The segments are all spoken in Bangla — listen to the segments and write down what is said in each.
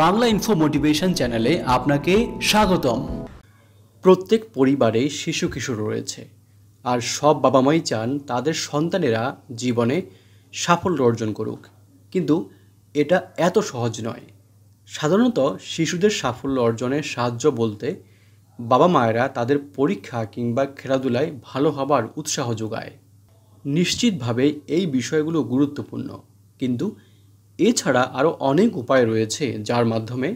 বাংলা ইনফো মোটিভেশন চ্যানেলে আপনাকে স্বাগতম। প্রত্যেক পরিবারে শিশু কিশোর রয়েছে, আর সব বাবা মাই চান তাদের সন্তানেরা জীবনে সাফল্য অর্জন করুক, কিন্তু এটা এত সহজ নয়। সাধারণত শিশুদের সাফল্য অর্জনে সাহায্য বলতে বাবা মায়েরা তাদের পরীক্ষা কিংবা খেলাধুলায় ভালো হবার উৎসাহ যোগায়। নিশ্চিতভাবে এই বিষয়গুলো গুরুত্বপূর্ণ, কিন্তু এছাড়া আরও অনেক উপায় রয়েছে যার মাধ্যমে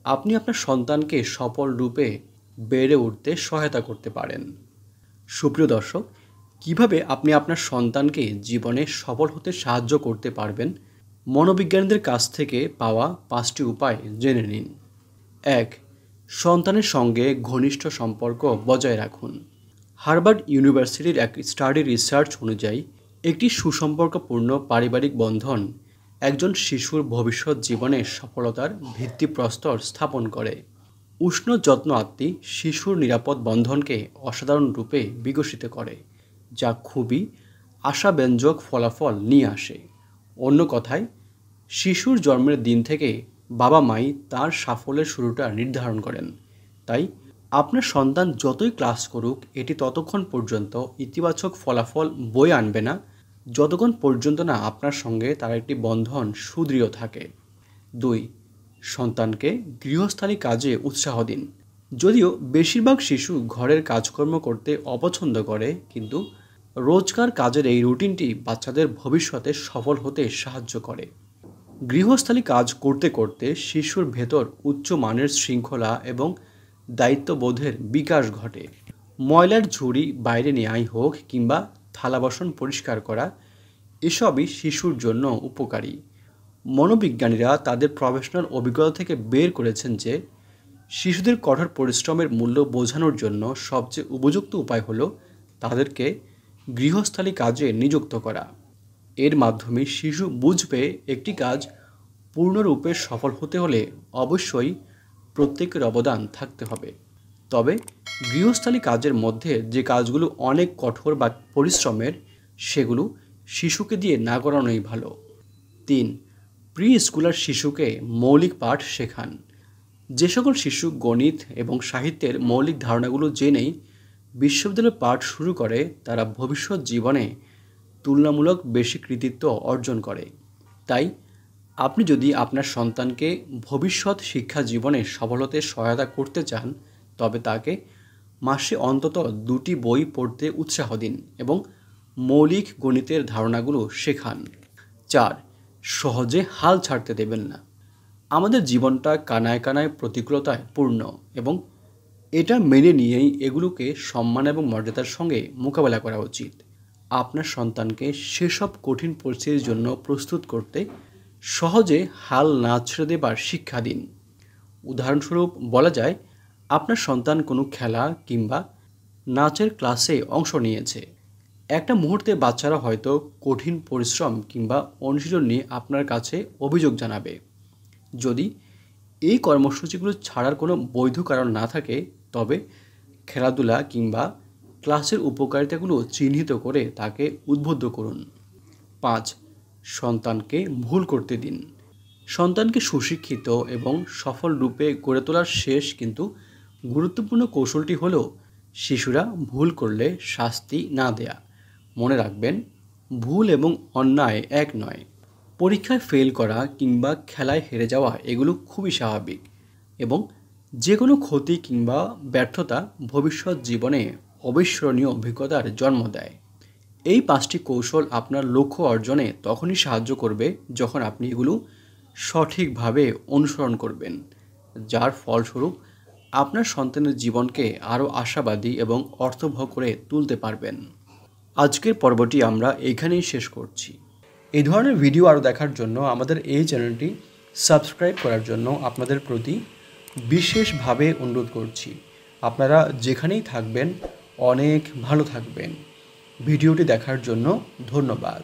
আপনি আপনার সন্তানকে সফল রূপে বেড়ে উঠতে সহায়তা করতে পারেন। সুপ্রিয় দর্শক, কিভাবে আপনি আপনার সন্তানকে জীবনে সফল হতে সাহায্য করতে পারবেন, মনোবিজ্ঞানীদের কাছ থেকে পাওয়া 5টি উপায় জেনে নিন। 1. সন্তানের সঙ্গে ঘনিষ্ঠ সম্পর্ক বজায় রাখুন। হার্ভার্ড ইউনিভার্সিটির এক স্টাডি রিসার্চ অনুযায়ী একটি সুসম্পর্কপূর্ণ পারিবারিক বন্ধন একজন শিশুর ভবিষ্যৎ জীবনে সফলতার ভিত্তিপ্রস্তর স্থাপন করে। উষ্ণ যত্ন আত্মি শিশুর নিরাপদ বন্ধনকে অসাধারণ রূপে বিকশিত করে, যা খুবই আশাব্যঞ্জক ফলাফল নিয়ে আসে। অন্য কথায়, শিশুর জন্মের দিন থেকে বাবা মাই তার সাফল্যের শুরুটা নির্ধারণ করেন। তাই আপনার সন্তান যতই ক্লাস করুক, এটি ততক্ষণ পর্যন্ত ইতিবাচক ফলাফল বয়ে আনবে না যতক্ষণ পর্যন্ত না আপনার সঙ্গে তার একটি বন্ধন সুদৃঢ় থাকে। 2. সন্তানকে গৃহস্থালী কাজে উৎসাহ দিন। যদিও বেশিরভাগ শিশু ঘরের কাজকর্ম করতে অপছন্দ করে, কিন্তু রোজকার কাজের এই রুটিনটি বাচ্চাদের ভবিষ্যতে সফল হতে সাহায্য করে। গৃহস্থালী কাজ করতে করতে শিশুর ভেতর উচ্চ মানের শৃঙ্খলা এবং দায়িত্ববোধের বিকাশ ঘটে। ময়লার ঝুড়ি বাইরে নেওয়াই হোক কিংবা থালা বাসন পরিষ্কার করা, এসবই শিশুর জন্য উপকারী। মনোবিজ্ঞানীরা তাদের প্রফেশনাল অভিজ্ঞতা থেকে বের করেছেন যে শিশুদের কঠোর পরিশ্রমের মূল্য বোঝানোর জন্য সবচেয়ে উপযুক্ত উপায় হলো তাদেরকে গৃহস্থালী কাজে নিযুক্ত করা। এর মাধ্যমে শিশু বুঝবে একটি কাজ পূর্ণরূপে সফল হতে হলে অবশ্যই প্রত্যেকের অবদান থাকতে হবে। তবে গৃহস্থালী কাজের মধ্যে যে কাজগুলো অনেক কঠোর বা পরিশ্রমের, সেগুলো শিশুকে দিয়ে না করানোই ভালো। 3. প্রি স্কুলার শিশুকে মৌলিক পাঠ শেখান। যে সকল শিশু গণিত এবং সাহিত্যের মৌলিক ধারণাগুলো জেনেই বিশ্ববিদ্যালয়ে পাঠ শুরু করে, তারা ভবিষ্যৎ জীবনে তুলনামূলক বেশি কৃতিত্ব অর্জন করে। তাই আপনি যদি আপনার সন্তানকে ভবিষ্যৎ শিক্ষা জীবনে সফল হতে সহায়তা করতে চান, তবে তাকে মাসে অন্তত 2টি বই পড়তে উৎসাহ দিন এবং মৌলিক গণিতের ধারণাগুলো শেখান। 4. সহজে হাল ছাড়তে দেবেন না। আমাদের জীবনটা কানায় কানায় প্রতিকূলতায় পূর্ণ, এবং এটা মেনে নিয়েই এগুলোকে সম্মান এবং মর্যাদার সঙ্গে মোকাবেলা করা উচিত। আপনার সন্তানকে সেসব কঠিন পরিস্থিতির জন্য প্রস্তুত করতে সহজে হাল না ছেড়ে দেবার শিক্ষা দিন। উদাহরণস্বরূপ বলা যায়, আপনার সন্তান কোনো খেলা কিংবা নাচের ক্লাসে অংশ নিয়েছে। একটা মুহূর্তে বাচ্চারা হয়তো কঠিন পরিশ্রম কিংবা অনুশীলন নিয়ে আপনার কাছে অভিযোগ জানাবে। যদি এই কর্মসূচিগুলো ছাড়ার কোনো বৈধ কারণ না থাকে, তবে খেলাধুলা কিংবা ক্লাসের উপকারিতাগুলো চিহ্নিত করে তাকে উদ্বুদ্ধ করুন। 5. সন্তানকে ভুল করতে দিন। সন্তানকে সুশিক্ষিত এবং সফল রূপে গড়ে তোলার শেষ কিন্তু গুরুত্বপূর্ণ কৌশলটি হলো শিশুরা ভুল করলে শাস্তি না দেয়া। মনে রাখবেন, ভুল এবং অন্যায় এক নয়। পরীক্ষায় ফেল করা কিংবা খেলায় হেরে যাওয়া এগুলো খুবই স্বাভাবিক, এবং যে কোনো ক্ষতি কিংবা ব্যর্থতা ভবিষ্যৎ জীবনে অবিস্মরণীয় অভিজ্ঞতার জন্ম দেয়। এই 5টি কৌশল আপনার লক্ষ্য অর্জনে তখনই সাহায্য করবে যখন আপনি এগুলো সঠিকভাবে অনুসরণ করবেন, যার ফলস্বরূপ আপনার সন্তানের জীবনকে আরও আশাবাদী এবং অর্থবহ করে তুলতে পারবেন। আজকের পর্বটি আমরা এখানেই শেষ করছি। এই ধরনের ভিডিও আরও দেখার জন্য আমাদের এই চ্যানেলটি সাবস্ক্রাইব করার জন্য আপনাদের প্রতি বিশেষভাবে অনুরোধ করছি। আপনারা যেখানেই থাকবেন অনেক ভালো থাকবেন। ভিডিওটি দেখার জন্য ধন্যবাদ।